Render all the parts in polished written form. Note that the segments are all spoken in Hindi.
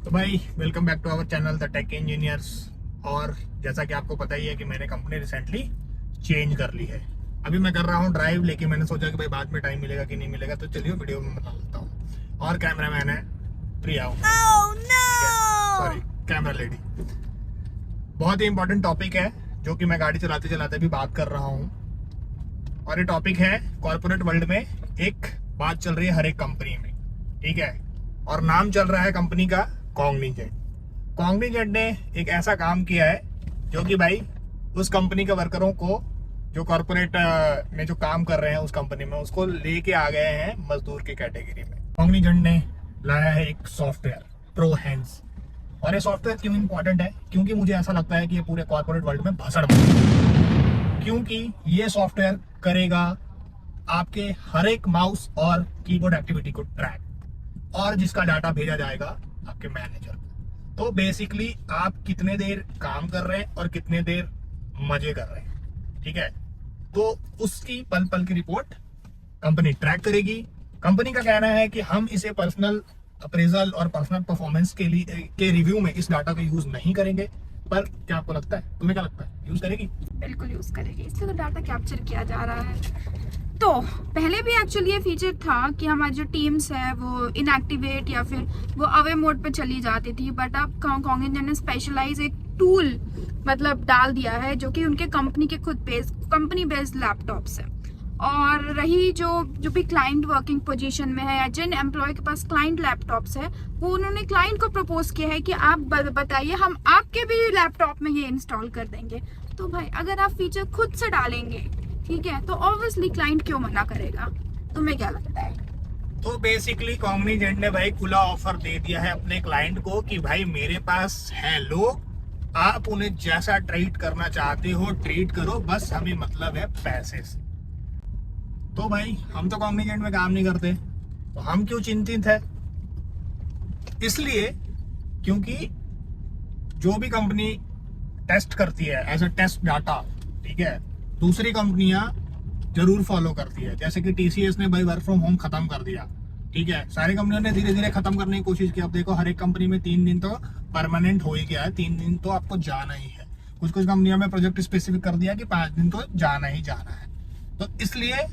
तो भाई welcome back to our channel the tech engineers. और जैसा कि आपको पता ही है कि मैंने कंपनी रिसेंटली चेंज कर ली है। अभी मैं कर रहा हूँ ड्राइव, लेकिन मैंने सोचा कि भाई बाद में टाइम मिलेगा कि नहीं मिलेगा, तो चलिए वीडियो में बता देता हूँ। और कैमरा मैन है प्रिया, Oh ठीक है, no! Sorry camera lady. बहुत ही इंपॉर्टेंट टॉपिक है जो कि मैं गाड़ी चलाते चलाते भी बात कर रहा हूँ। और ये टॉपिक है कॉर्पोरेट वर्ल्ड में एक बात चल रही है हर एक कंपनी में, ठीक है। और नाम चल रहा है कंपनी का कॉग्निजेंट। कॉग्निजेंट ने एक ऐसा काम किया है जो कि भाई उस कंपनी के वर्करों को, जो कॉर्पोरेट में जो काम कर रहे हैं उस कंपनी में, उसको लेके आ गए हैं मजदूर की कैटेगरी में। कॉग्निजेंट ने लाया है एक सॉफ्टवेयर, प्रो हैंड्स। और ये सॉफ्टवेयर क्यों इंपॉर्टेंट है? क्योंकि मुझे ऐसा लगता है कि ये पूरे कॉर्पोरेट वर्ल्ड में भसड़ मचा, क्योंकि ये सॉफ्टवेयर करेगा आपके हर एक माउस और कीबोर्ड एक्टिविटी को ट्रैक, और जिसका डाटा भेजा जाएगा आपके मैनेजर को। तो बेसिकली आप कितने देर काम कर रहे हैं और कितने देर मजे कर रहे हैं, ठीक है। तो उसकी पल पल की रिपोर्ट कंपनी ट्रैक करेगी। कंपनी का कहना है कि हम इसे पर्सनल अप्रेजल और पर्सनल परफॉर्मेंस के लिए के रिव्यू में इस डाटा का यूज नहीं करेंगे। पर क्या आपको लगता है, तुम्हें क्या लगता है, यूज करेगी? बिल्कुल यूज करेगी, इसलिए तो डाटा कैप्चर किया जा रहा है। तो पहले भी एक्चुअली ये फीचर था कि हमारी जो टीम्स है वो इनएक्टिवेट या फिर वो अवे मोड पे चली जाती थी, बट अब कॉग्निजेंट ने स्पेशलाइज एक टूल मतलब डाल दिया है जो कि उनके कंपनी के खुद कंपनी बेस्ड लैपटॉप्स है। और रही जो भी क्लाइंट वर्किंग पोजीशन में है या जिन एम्प्लॉय के पास क्लाइंट लैपटॉप्स है, वो उन्होंने क्लाइंट को प्रपोज किया है कि आप बताइए, हम आपके भी लैपटॉप में ये इंस्टॉल कर देंगे। तो भाई अगर आप फीचर खुद से डालेंगे, ठीक है, तो ऑब्वियसली क्लाइंट क्यों मना करेगा? तुम्हें क्या लगता है? तो बेसिकली कॉग्निजेंट ने भाई खुला ऑफर दे दिया है अपने क्लाइंट को कि भाई मेरे पास है लोग, आप उन्हें जैसा ट्रीट करना चाहते हो ट्रीट करो, बस हमें मतलब है पैसे से। तो भाई हम तो कॉग्निजेंट में काम नहीं करते, तो हम क्यों चिंतित है? इसलिए क्योंकि जो भी कंपनी टेस्ट करती है एज अ टेस्ट डाटा, ठीक है, दूसरी कंपनियां जरूर फॉलो करती है। जैसे कि टीसीएस ने भाई वर्क फ्रॉम होम खत्म कर दिया, ठीक है। सारी कंपनियों ने धीरे धीरे खत्म करने की कोशिश की। अब देखो हर एक कंपनी में 3 दिन तो परमानेंट हो ही गया है, 3 दिन तो आपको जाना ही है। कुछ कुछ कंपनियों में प्रोजेक्ट स्पेसिफिक कर दिया कि 5 दिन तो जाना ही जाना है। तो इसलिए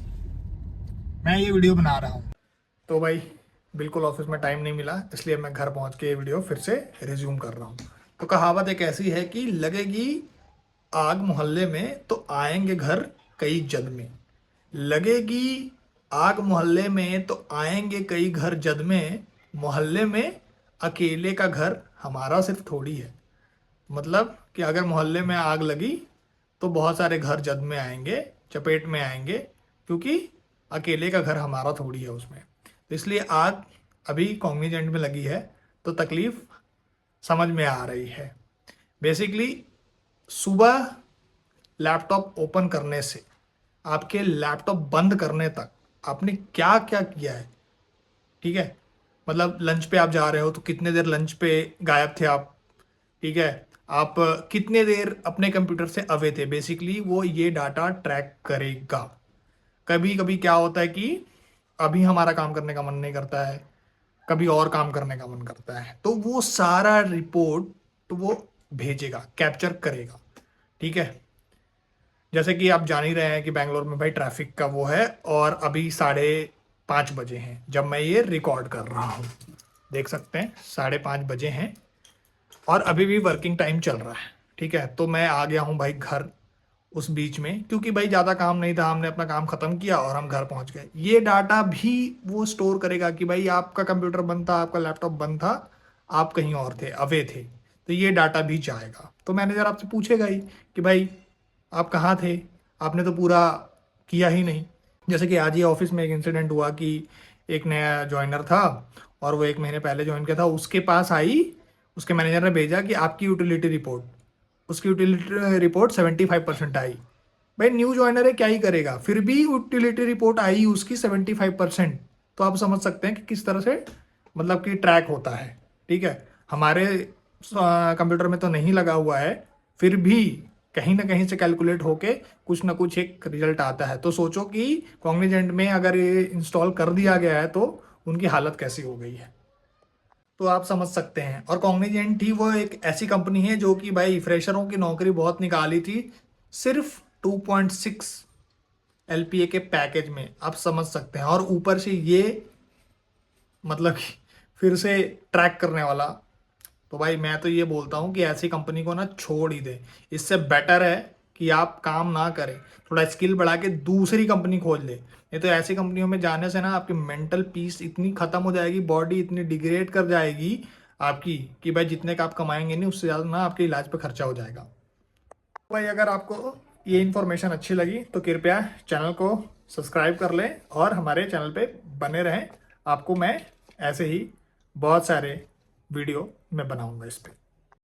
मैं ये वीडियो बना रहा हूँ। तो भाई बिल्कुल ऑफिस में टाइम नहीं मिला, इसलिए मैं घर पहुंच के ये वीडियो फिर से रिज्यूम कर रहा हूँ। तो कहावत एक ऐसी है कि लगेगी आग मोहल्ले में तो आएंगे घर कई जद में। लगेगी आग मोहल्ले में तो आएंगे कई घर जद में, मोहल्ले में अकेले का घर हमारा सिर्फ थोड़ी है। मतलब कि अगर मोहल्ले में आग लगी तो बहुत सारे घर जद में आएंगे, चपेट में आएंगे, क्योंकि अकेले का घर हमारा थोड़ी है उसमें। तो इसलिए आग अभी कॉग्निजेंट में लगी है, तो तकलीफ समझ में आ रही है। बेसिकली सुबह लैपटॉप ओपन करने से आपके लैपटॉप बंद करने तक आपने क्या क्या किया है, ठीक है। मतलब लंच पे आप जा रहे हो तो कितने देर लंच पे गायब थे आप, ठीक है। आप कितने देर अपने कंप्यूटर से अवे थे, बेसिकली वो ये डाटा ट्रैक करेगा। कभी कभी क्या होता है कि अभी हमारा काम करने का मन नहीं करता है, कभी और काम करने का मन करता है, तो वो सारा रिपोर्ट तो वो भेजेगा, कैप्चर करेगा, ठीक है। जैसे कि आप जान ही रहे हैं कि बैंगलोर में भाई ट्रैफिक का वो है, और अभी 5:30 बजे हैं जब मैं ये रिकॉर्ड कर रहा हूँ। देख सकते हैं 5:30 बजे हैं और अभी भी वर्किंग टाइम चल रहा है, ठीक है। तो मैं आ गया हूँ भाई घर उस बीच में, क्योंकि भाई ज़्यादा काम नहीं था, हमने अपना काम ख़त्म किया और हम घर पहुँच गए। ये डाटा भी वो स्टोर करेगा कि भाई आपका कंप्यूटर बंद था, आपका लैपटॉप बंद था, आप कहीं और थे, अवे थे, तो ये डाटा भी जाएगा। तो मैनेजर आपसे पूछेगा ही कि भाई आप कहाँ थे, आपने तो पूरा किया ही नहीं। जैसे कि आज ही ऑफिस में एक इंसिडेंट हुआ कि एक नया ज्वाइनर था और वो 1 महीने पहले ज्वाइन किया था, उसके पास आई, उसके मैनेजर ने भेजा कि आपकी यूटिलिटी रिपोर्ट, उसकी यूटिलिटी रिपोर्ट 75% आई। भाई न्यू ज्वाइनर है, क्या ही करेगा, फिर भी यूटिलिटी रिपोर्ट आई उसकी 75%। तो आप समझ सकते हैं कि किस तरह से मतलब कि ट्रैक होता है, ठीक है। हमारे कंप्यूटर में तो नहीं लगा हुआ है, फिर भी कहीं ना कहीं से कैलकुलेट होके कुछ ना कुछ एक रिजल्ट आता है। तो सोचो कि कॉग्निजेंट में अगर ये इंस्टॉल कर दिया गया है तो उनकी हालत कैसी हो गई है। तो आप समझ सकते हैं। और कॉग्निजेंट ही वो एक ऐसी कंपनी है जो कि भाई फ्रेशरों की नौकरी बहुत निकाली थी सिर्फ 2.6 LPA के पैकेज में, आप समझ सकते हैं। और ऊपर से ये मतलब कि फिर से ट्रैक करने वाला। तो भाई मैं तो ये बोलता हूँ कि ऐसी कंपनी को ना छोड़ ही दे। इससे बेटर है कि आप काम ना करें, थोड़ा स्किल बढ़ा के दूसरी कंपनी खोज ले। नहीं तो ऐसी कंपनियों में जाने से ना आपकी मेंटल पीस इतनी खत्म हो जाएगी, बॉडी इतनी डिग्रेड कर जाएगी आपकी कि भाई जितने का आप कमाएंगे नहीं उससे ज़्यादा ना आपके इलाज पे खर्चा हो जाएगा। तो भाई अगर आपको ये इन्फॉर्मेशन अच्छी लगी तो कृपया चैनल को सब्सक्राइब कर लें और हमारे चैनल पे बने रहें। आपको मैं ऐसे ही बहुत सारे वीडियो मैं बनाऊंगा इस पर।